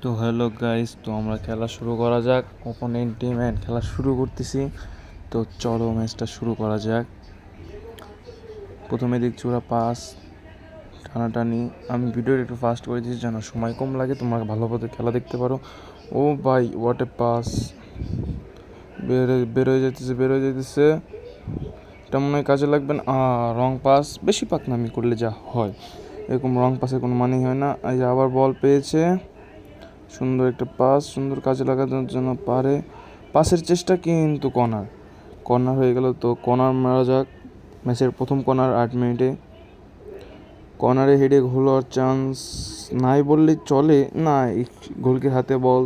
তো hello guys, তো আমরা খেলা শুরু করা যাক। অপোনেন্ট টিম এন্ড খেলা শুরু করতেছি। তো চলো ম্যাচটা শুরু করা যাক। প্রথমে দেখছি ওরা পাস টানাটানি। আমি ভিডিওটা একটু ফাস্ট করে দিয়েছি যেন সময় কম লাগে, তোমরা ভালোভাবে খেলা দেখতে পারো। ও ভাই, হোয়াট এ পাস! বেরোয় যেতেছে। এটা মনে হয় কাজে লাগবে না। রং পাস। বেশি পাকনামি করলে যা হয়, এরকম রং পাসের কোনো মানেই হয় না। এই যে আবার বল পেয়েছে, সুন্দর একটা পাস, সুন্দর কাজে লাগানোর জন্য পারে। পাসের চেষ্টা কিন্তু কর্নার হয়ে গেল। তো কর্নার মারা যাক। ম্যাচের প্রথম কর্নার 8 মিনিটে। কর্নারে হেডে গোল হওয়ার চান্স নাই বললেই চলে। না, গোলকির হাতে বল।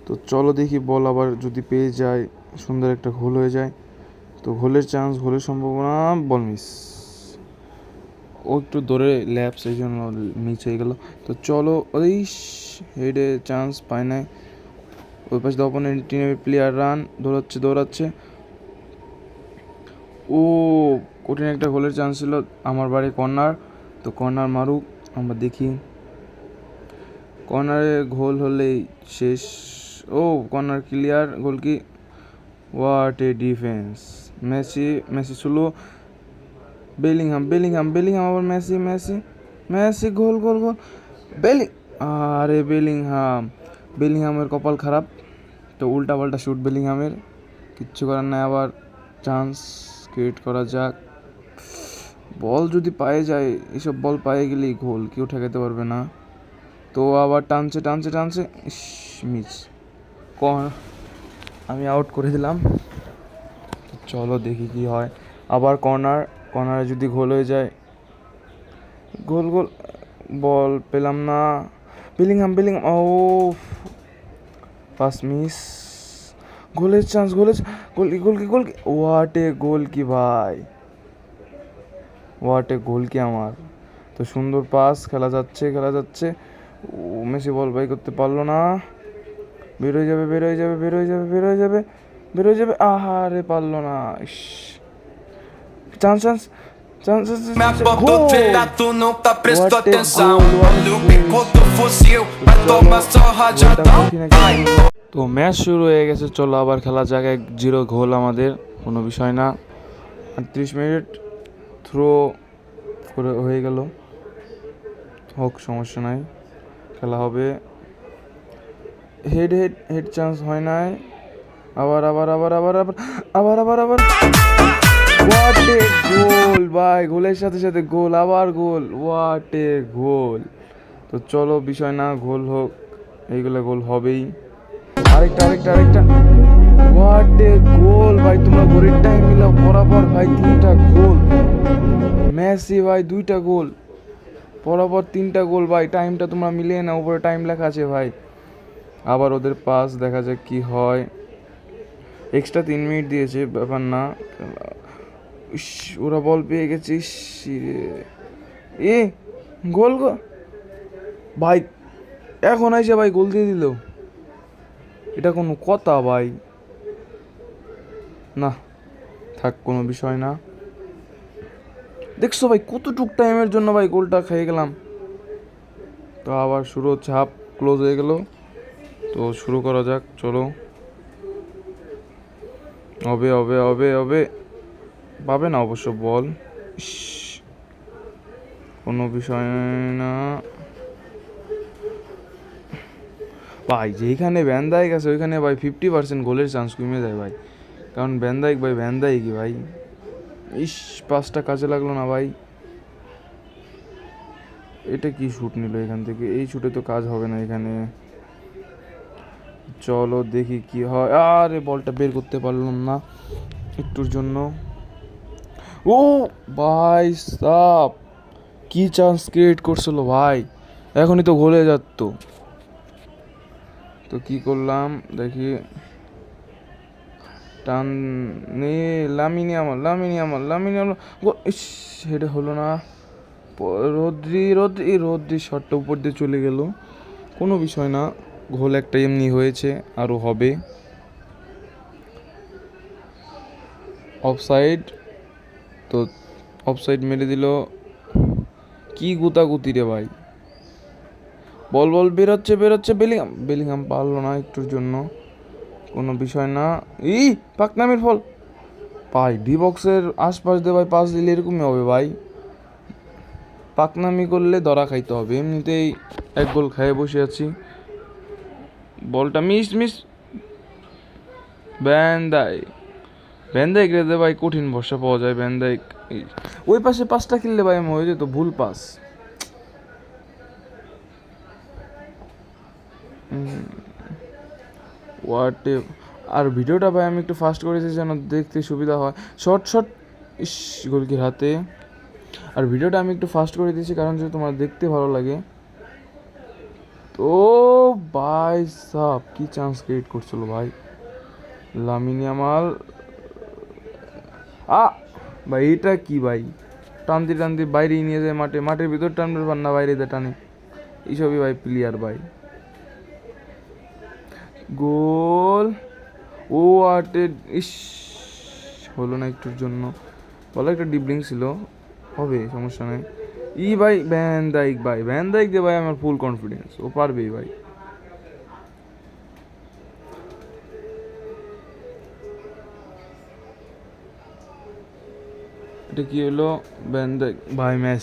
তো চলো দেখি, বল আবার যদি পেয়ে যায় সুন্দর একটা গোল হয়ে যায়। তো গোলের চান্স, গোলের সম্ভাবনা। Ball miss. ও একটু দৌড়ে ল্যাপস, এই জন্য মিস হয়ে গেল। তো চলো, ওই হেডে চান্স পায় নাই। ওই পাশে অপোনেন্ট টিমের প্লেয়ার রান দৌড়াচ্ছে। ও কঠিন একটা গোলের চান্স ছিল। আমার বাড়ি কর্নার। তো কর্নার মারুক, আমরা দেখি। কর্নারে গোল হলেই শেষ। ও কর্নার ক্লিয়ার, গোল কি! What a defence! মেসি ছিল। বেলিংহাম আবার মেসি গোল। আরে বেলিংহামের কপাল খারাপ। তো উল্টা পাল্টা শুট বেলিংহামের, কিচ্ছু করার নাই। আবার চান্স ক্রিয়েট করা যাক। বল যদি পায়ে যায়, এইসব বল পায়ে গেলেই গোল, কেউ ঠেকাতে পারবে না। তো আবার টানছে, মিস। আমি আউট করে দিলাম। চলো দেখি কি হয়। আবার কর্নারে যদি গোল হয়ে যায়, গোল। বল পেলাম না। বেলিংহাম ও পাস মিস। গোলের চান্স, গোল কি! হোয়াট এ গোল কি ভাই! হোয়াট এ গোল কি আমার! তো সুন্দর পাস, খেলা যাচ্ছে। ও মেসি বল বাই করতে পারলো না। বেরোয় যাবে। আহারে পারলো না। Chance. Minha porta do teto nunca prestou What a atenção. goal, what a Olha o bico finish. do fuzil, vai tomar só rajadão. Vai. তো ম্যাচ শুরু হয়ে গেছে, চলো আবার খেলা যাক। 1-0 গোল আমাদের, কোনো বিষয় না। 38 মিনিট থ্রো করে হয়ে গেল। হোক, সমস্যা নাই, খেলা হবে। হেড চান্স হয় নাই। আবার হোয়াট এ গোল ভাই! গোলের সাথে সাথে গোল, আবার গোল। হোয়াট এ গোল! তো চলো, বিষয় না, গোল হোক, এইগুলো গোল হবেই। আরেকটা। হোয়াট এ গোল ভাই! তোমরা ঘড়ির টাইম মিলাও বরাবর ভাই, 3টা গোল। মেসি ভাই 2টা গোল, বরাবর 3টা গোল ভাই। টাইমটা তোমরা মিলিয়ে না, উপরে টাইম লেখা আছে ভাই। আবার ওদের পাস, দেখা যাক কি হয়। এক্সট্রা 3 মিনিট দিয়েছে, ব্যাপার না। ওরা বল পেয়ে গেছে। এ গোল ভাই! এখন আইসে ভাই গোল দিয়ে দিল, এটা কোনো কথা ভাই? না থাক, কোনো বিষয় না। দেখছো ভাই, কতটুক টাইমের জন্য ভাই গোলটা খেয়ে গেলাম। তো আবার শুরু হচ্ছে, হাফ ক্লোজ হয়ে গেল। তো শুরু করা যাক, চলো। হবে পাবে না অবশ্য বল। কোনো বিষয় না ভাই। যেইখানে ভ্যানদাইক আছে ওইখানে ভাই 50% গোলের চান্স কমে যায় ভাই, কারণ ভ্যানদাইকই ভাই। পাসটা কাজে লাগলো না ভাই। এটা কি শুট নিল এখান থেকে? এই শুটে তো কাজ হবে না এখানে। চলো দেখি কি হয়। আরে বলটা বের করতে পারলাম না একটুর জন্য। ও ভাই সাব, কি চান্স ক্রিয়েট করছিল ভাই! এখনই তো গোলে যাত। তো কি করলাম দেখি, টান নে লামিনি আমার সেটা হলো না। রদ্রি শটটা উপর দিয়ে চলে গেল, কোনো বিষয় না। গোল একটা এমনি হয়েছে, আরও হবে। অফসাইড। তো অফসাইড মেরে দিল। কি গুতাগুতি রে ভাই! বল বল বেরোচ্ছে বেলিংহাম, বেলিংহাম পারলো না একটুর জন্য, কোনো বিষয় না। পাকনামির ফল ভাই, ডি বক্সের আশপাশ দিয়ে ভাই পাস দিলে এরকমই হবে ভাই, পাকনামি করলে ধরা খাইতে হবে। এমনিতেই এক গোল খেয়ে বসে আছি। বলটা মিস ভ্যান ডাইক রে ভাই, কঠিন ভরসা পাওয়া যায় ভ্যান ডাইক। ওই পাশে পাসটা খেললে ভাই আমি হয়ে যেত, ভুল পাস। ওয়াটে, আর ভিডিওটা ভাই আমি একটু ফাস্ট করেছি যেন দেখতে সুবিধা হয়। শর্ট ইস, গোলকির হাতে। আর ভিডিওটা আমি একটু ফাস্ট করে দিয়েছি কারণ যে তোমার দেখতে ভালো লাগে। তো ভাই সাব কি চান্স ক্রিয়েট করছিল ভাই লামিন ইয়ামাল। ভাই এটা কি ভাই, টানতে বাইরেই নিয়ে যায়, মাঠের ভিতর টানবে পার না, বাইরে দিয়ে টানে, এইসবই ভাই প্লেয়ার ভাই। গোল, ও আটে, ইস, হলো না একটুর জন্য, বলো একটা ডিবলিং ছিল, হবে সমস্যা নেই। ভাই ভ্যান ডাইক দিয়ে ভাই আমার ফুল কনফিডেন্স, ও পারবেই ভাই। এটা কি হলো, ভ্যান ডাইক ভাই ম্যাচ